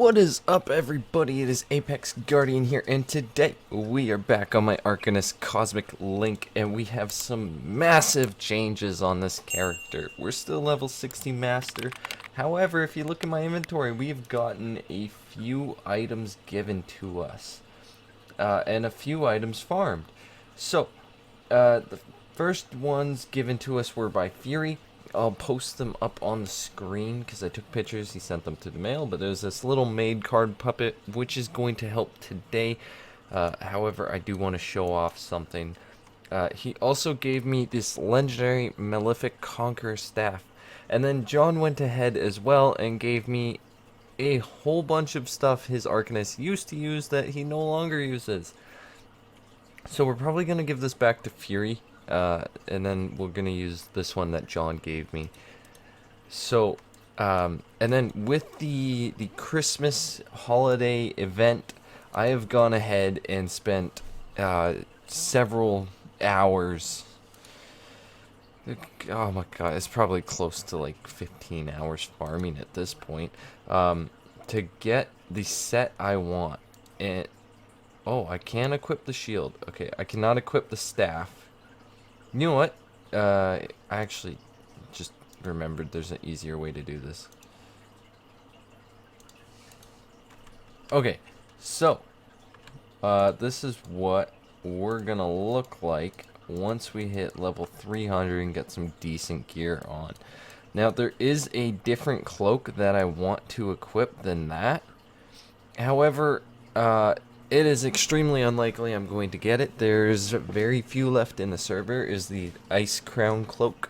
What is up, everybody? It is Apex Guardian here, and today we are back on my Arcanist Cosmic Link, and we have some massive changes on this character. We're still level 60 master. However, if you look at my inventory, we've gotten a few items given to us, and a few items farmed. So, the first ones given to us were by Fury. I'll post them up on the screen because I took pictures. He sent them to the mail, but there's this little maid card puppet which is going to help today. However, I do want to show off something. He also gave me this legendary Malefic Conqueror staff, and then John went ahead as well and gave me a whole bunch of stuff his Arcanist used to use that he no longer uses. So we're probably going to give this back to Fury. And then we're gonna use this one that John gave me. So, and then with the Christmas holiday event, I have gone ahead and spent several hours. Oh my god, it's probably close to like 15 hours farming at this point, to get the set I want. And oh, I can equip the shield. Okay, I cannot equip the staff. You know what? I actually just remembered there's an easier way to do this. Okay, so this is what we're gonna look like once we hit level 300 and get some decent gear on. Now, there is a different cloak that I want to equip than that. However, it is extremely unlikely I'm going to get it. There's very few left in the server. Is the Ice Crown Cloak,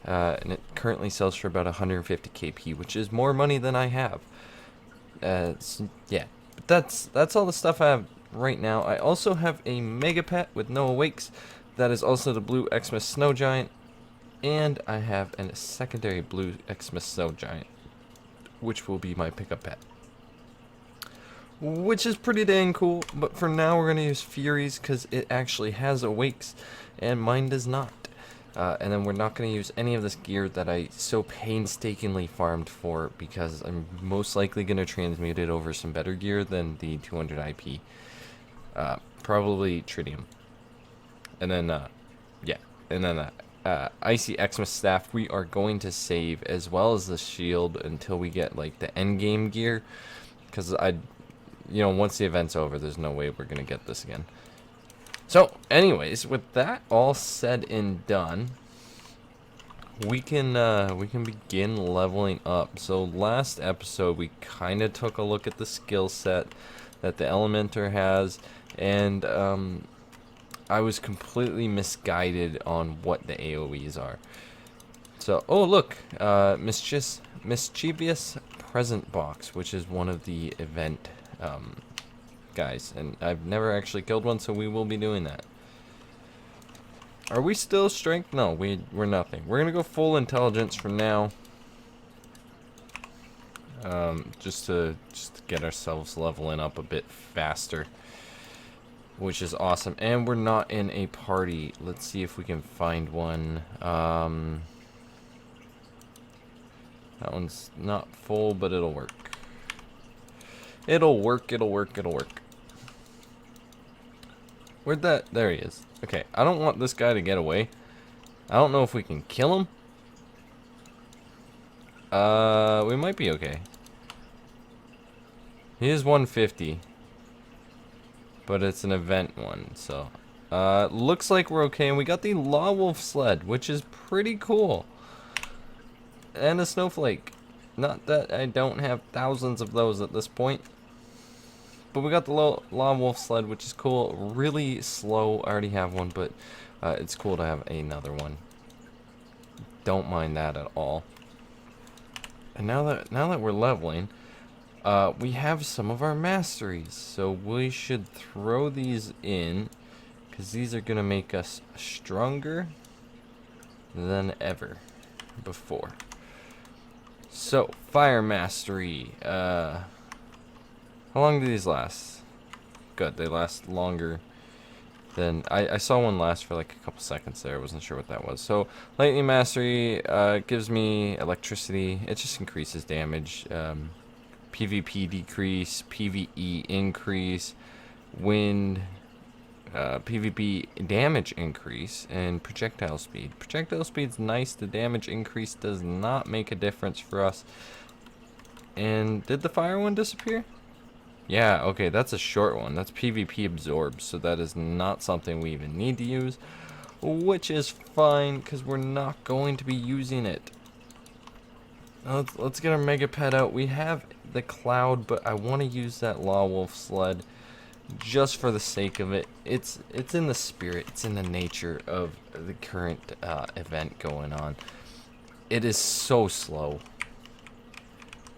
and it currently sells for about 150 KP, which is more money than I have. Yeah, but that's all the stuff I have right now. I also have a Mega Pet with no awakes. That is also the Blue Xmas Snow Giant, and I have a secondary Blue Xmas Snow Giant, which will be my pickup pet. Which is pretty dang cool, but for now we're going to use Fury's because it actually has awakes and mine does not. And then we're not going to use any of this gear that I so painstakingly farmed for, because I'm most likely going to transmute it over some better gear than the 200 IP. Probably Tritium. And then, yeah. And then Icy Xmas Staff we are going to save, as well as the shield, until we get like the end game gear. Because you know, once the event's over, there's no way we're gonna get this again. So, anyways, with that all said and done, we can begin leveling up. So last episode, we kind of took a look at the skill set that the Elementer has, and I was completely misguided on what the AoEs are. So, oh look, mischievous present box, which is one of the event guys, and I've never actually killed one, so we will be doing that. Are we still strength? No, we're nothing. We're gonna go full intelligence for now, just to get ourselves leveling up a bit faster, which is awesome. And we're not in a party. Let's see if we can find one. That one's not full, but it'll work. It'll work. Where'd that? There he is. Okay, I don't want this guy to get away. I don't know if we can kill him. We might be okay. He is 150. But it's an event one, so. Looks like we're okay. And we got the Law Wolf sled, which is pretty cool. And a snowflake. Not that I don't have thousands of those at this point. But we got the Law Wolf sled, which is cool. Really slow. I already have one, but it's cool to have another one. Don't mind that at all. And now that we're leveling, we have some of our masteries. So we should throw these in, because these are going to make us stronger than ever before. So, Fire Mastery. How long do these last? Good, they last longer than... I saw one last for like a couple seconds there. I wasn't sure what that was. So, Lightning Mastery gives me electricity. It just increases damage. PvP decrease, PvE increase, wind, PvP damage increase, and projectile speed. Projectile speed's nice. The damage increase does not make a difference for us. And did the fire one disappear? Yeah, okay, that's a short one. That's PvP absorbs, so that is not something we even need to use, which is fine because we're not going to be using it. Let's get our mega pet out. We have the cloud, but I want to use that Law Wolf sled just for the sake of it. It's in the spirit, it's in the nature of the current event going on. It is so slow.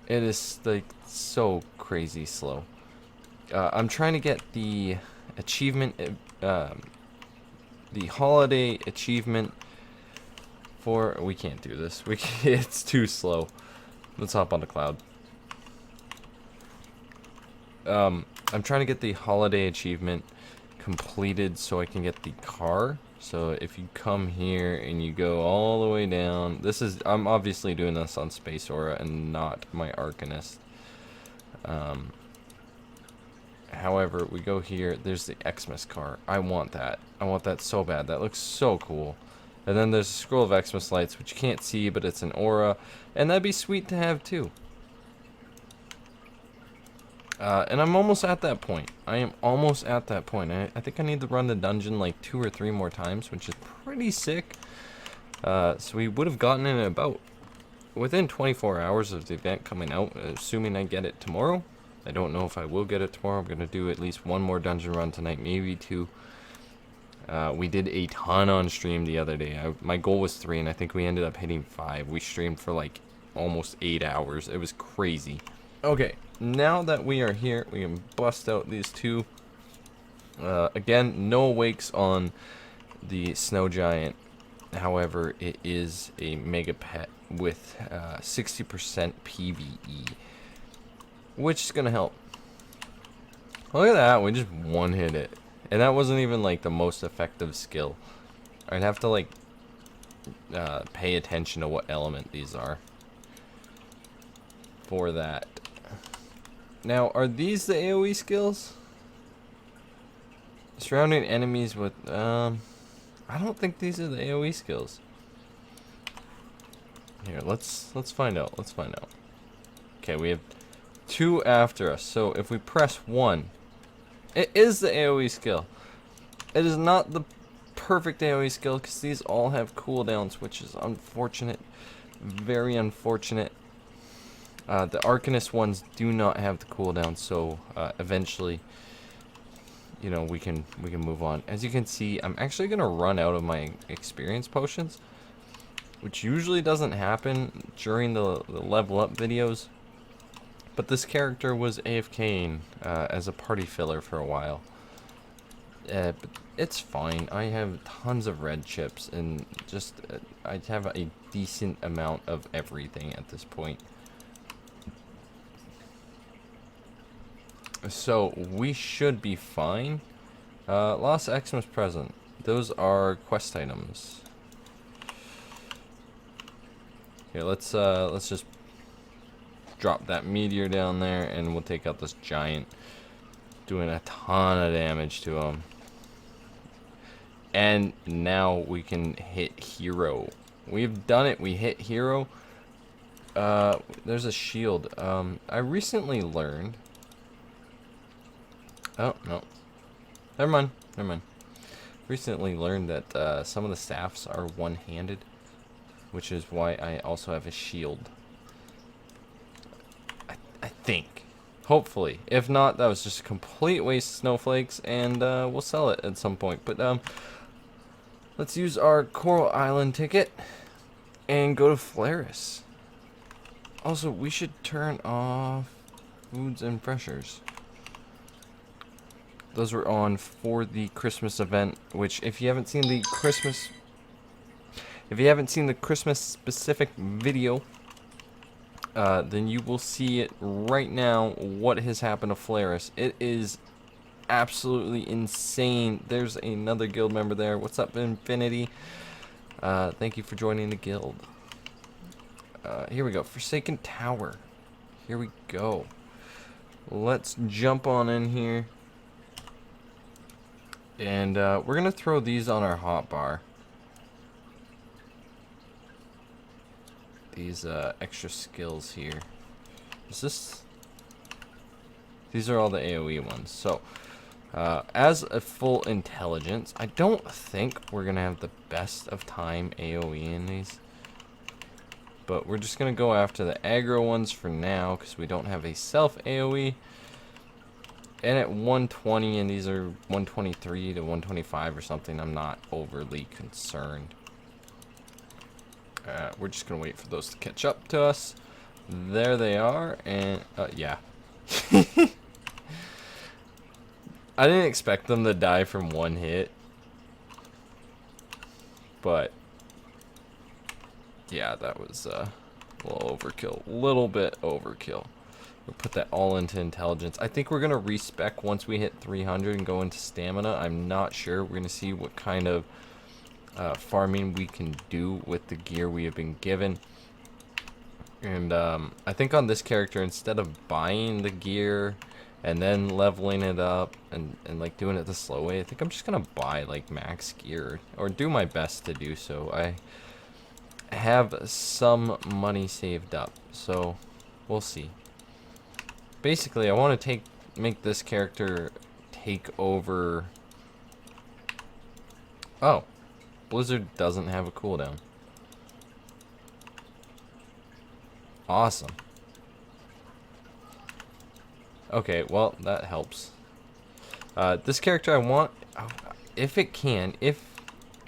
It is like so crazy slow. I'm trying to get the achievement, the holiday achievement for. We can't do this. It's too slow. Let's hop on the cloud. I'm trying to get the holiday achievement completed so I can get the car. So if you come here and you go all the way down, I'm obviously doing this on Space Aura and not my Arcanist. However, we go here, there's the Xmas car. I want that. I want that so bad. That looks so cool. And then there's a scroll of Xmas lights, which you can't see, but it's an aura. And that'd be sweet to have too. And I'm almost at that point. I am almost at that point. I think I need to run the dungeon like 2 or 3 more times, which is pretty sick. So we would have gotten it about within 24 hours of the event coming out, assuming I get it tomorrow. I don't know if I will get it tomorrow. I'm going to do at least 1 more dungeon run tonight, maybe 2. We did a ton on stream the other day. My goal was 3, and I think we ended up hitting 5. We streamed for like almost 8 hours. It was crazy. Okay, now that we are here, we can bust out these 2. Again, no awakes on the snow giant. However, it is a mega pet with 60% PvE, which is gonna help. Look at that, we just one-hit it. And that wasn't even like the most effective skill. I'd have to like pay attention to what element these are for that. Now, are these the AoE skills? Surrounding enemies with I don't think these are the AoE skills. Here, let's find out. Let's find out. Okay, we have 2 after us. So if we press 1, it is the AoE skill. It is not the perfect AoE skill because these all have cooldowns, which is unfortunate. Very unfortunate. The Arcanist ones do not have the cooldown, so eventually, you know, we can move on. As you can see, I'm actually gonna run out of my experience potions, which usually doesn't happen during the level up videos. But this character was AFKing as a party filler for a while. But it's fine. I have tons of red chips and just I have a decent amount of everything at this point. So we should be fine. Lost Xmas present. Those are quest items. Here, let's just drop that meteor down there, and we'll take out this giant, doing a ton of damage to him. And now we can hit hero. We've done it. We hit hero. There's a shield. I recently learned. Oh no, never mind. Never mind. Recently learned that some of the staffs are one-handed, which is why I also have a shield. I think. Hopefully. If not, that was just a complete waste of snowflakes, and we'll sell it at some point. But let's use our Coral Island ticket and go to Flaris. Also, we should turn off foods and freshers. Those were on for the Christmas event, which if you haven't seen the Christmas specific video, then you will see it right now what has happened to Flaris. It is absolutely insane. There's another guild member there. What's up, Infinity? Thank you for joining the guild. Here we go. Forsaken Tower. Here we go. let's jump on in here. And we're going to throw these on our hotbar. These extra skills here. Is this... These are all the AoE ones. So, as a full intelligence, I don't think we're going to have the best of time AoE in these. But we're just going to go after the aggro ones for now, because we don't have a self AoE. And at 120, and these are 123 to 125 or something, I'm not overly concerned. We're just going to wait for those to catch up to us. There they are, and yeah. I didn't expect them to die from one hit. But yeah, that was a little overkill. A little bit overkill. We'll put that all into intelligence. I think we're going to respec once we hit 300 and go into stamina. I'm not sure. We're going to see what kind of farming we can do with the gear we have been given. And I think on this character, instead of buying the gear and then leveling it up and like doing it the slow way, I think I'm just going to buy like max gear or do my best to do so. I have some money saved up, so we'll see. Basically, I want to make this character take over. Oh, Blizzard doesn't have a cooldown. Awesome. Okay, well, that helps. This character I want, if it can, if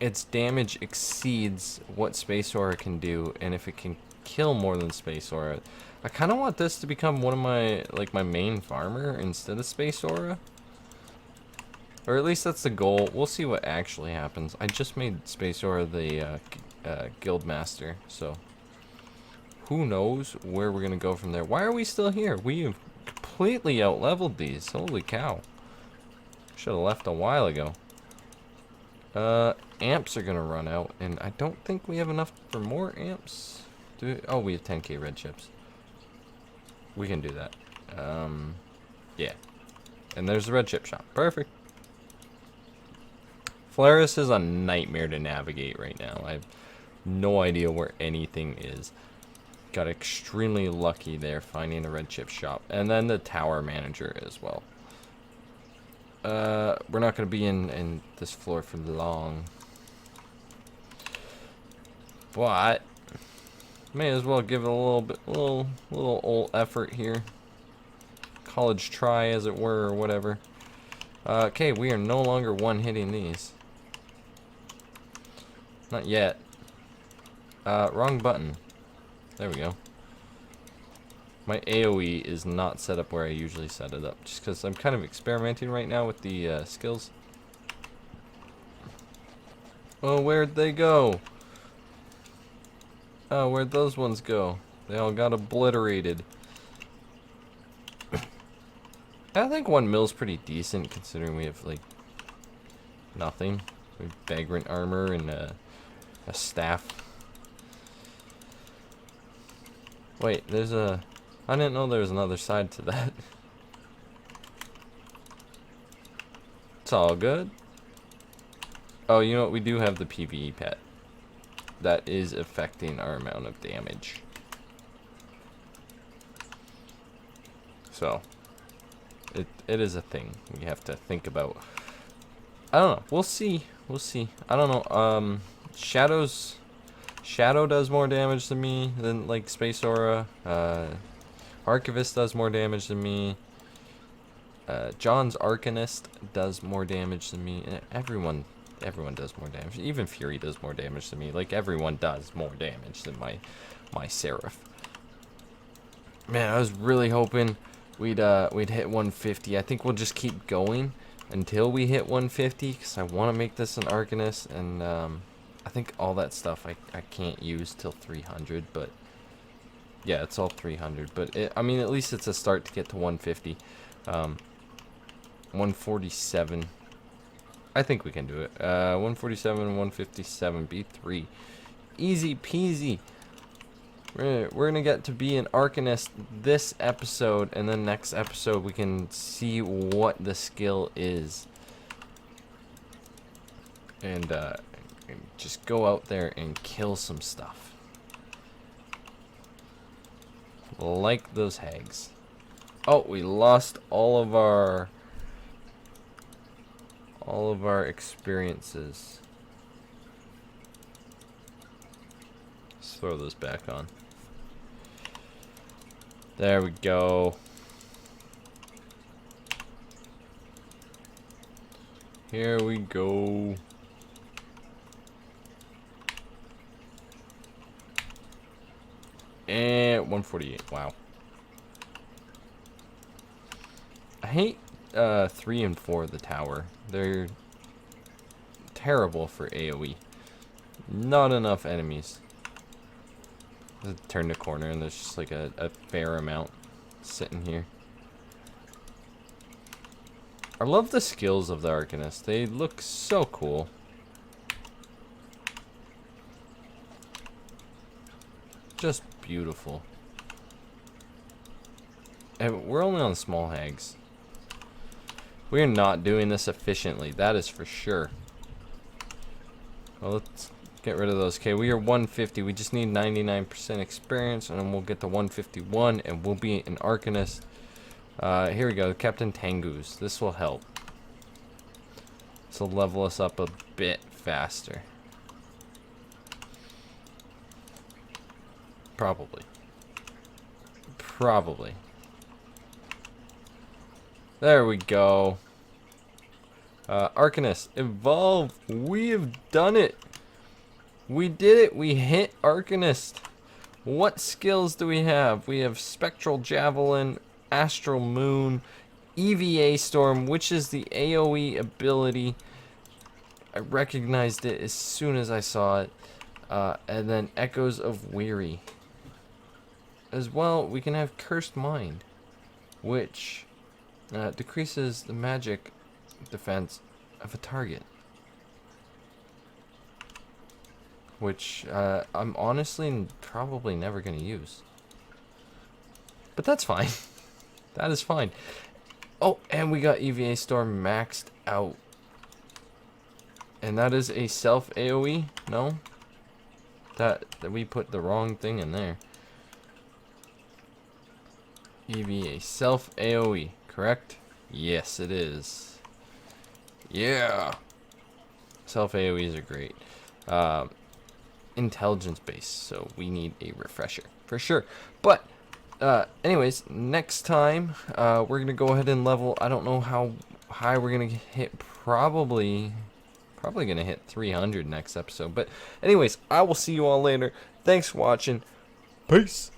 its damage exceeds what Space Aura can do, and if it can kill more than Space Aura, I kind of want this to become one of my, like, my main farmer instead of Space Aura. Or at least that's the goal. We'll see what actually happens. I just made Space Aura the guild master, so who knows where we're going to go from there. Why are we still here? We have completely out-leveled these. Holy cow. Should have left a while ago. Amps are going to run out, and I don't think we have enough for more amps. Oh, we have 10k red chips. We can do that. Yeah. And there's the red chip shop. Perfect. Flaris is a nightmare to navigate right now. I have no idea where anything is. Got extremely lucky there finding a red chip shop. And then the tower manager as well. We're not going to be in this floor for long. But may as well give it a little old effort here. College try, as it were, or whatever. Okay, we are no longer one-hitting these. Not yet. Wrong button. There we go. My AoE is not set up where I usually set it up, just because I'm kind of experimenting right now with the skills. Oh, where'd they go? Oh, where'd those ones go? They all got obliterated. I think 1 mil's pretty decent, considering we have, like, nothing. We have vagrant armor and a staff. Wait, there's a... I didn't know there was another side to that. It's all good. Oh, you know what? We do have the PvE pet. That is affecting our amount of damage. So, it is a thing we have to think about. I don't know. We'll see. We'll see. I don't know. Shadow does more damage to me than, like, Space Aura. Archivist does more damage than me. John's Arcanist does more damage than me. Everyone does more damage. Even Fury does more damage than me. Like, everyone does more damage than my Seraph. Man, I was really hoping we'd hit 150. I think we'll just keep going until we hit 150, because I want to make this an Arcanist, and I think all that stuff I can't use till 300, but yeah, it's all 300. But I mean, at least it's a start to get to 150. 147. I think we can do it. 147 and 157 B3. Easy peasy. We're gonna get to be an Arcanist this episode, and then next episode we can see what the skill is. And just go out there and kill some stuff. Like those hags. Oh, we lost all of our experiences. Let's throw those back on. There we go. Here we go. And 148. Wow. I hate 3 and 4 the tower. They're terrible for AoE. Not enough enemies. Turn the corner and there's just like a fair amount sitting here. I love the skills of the Arcanist. They look so cool. Just beautiful. And we're only on small hags. We're not doing this efficiently, that is for sure. Well, let's get rid of those. Okay, we are 150. We just need 99% experience, and then we'll get to 151, and we'll be an Arcanist. Here we go, Captain Tengu's. This will help. This will level us up a bit faster. Probably. Probably. There we go. Arcanist, evolve. We have done it. We did it. We hit Arcanist. What skills do we have? We have Spectral Javelin, Astral Moon, EVA Storm, which is the AoE ability. I recognized it as soon as I saw it. And then Echoes of Weary. As well, we can have Cursed Mind, which decreases the magic defense of a target. Which I'm honestly probably never going to use. But that's fine. That is fine. Oh, and we got EVA Storm maxed out. And that is a self AoE? No? That we put the wrong thing in there. EVA self AoE, correct? Yes, it is. Yeah. Self AoEs are great. Intelligence based, so we need a refresher for sure. But anyways, next time we're gonna go ahead and level. I don't know how high we're gonna hit. Probably gonna hit 300 next episode. But anyways, I will see you all later. Thanks for watching. Peace.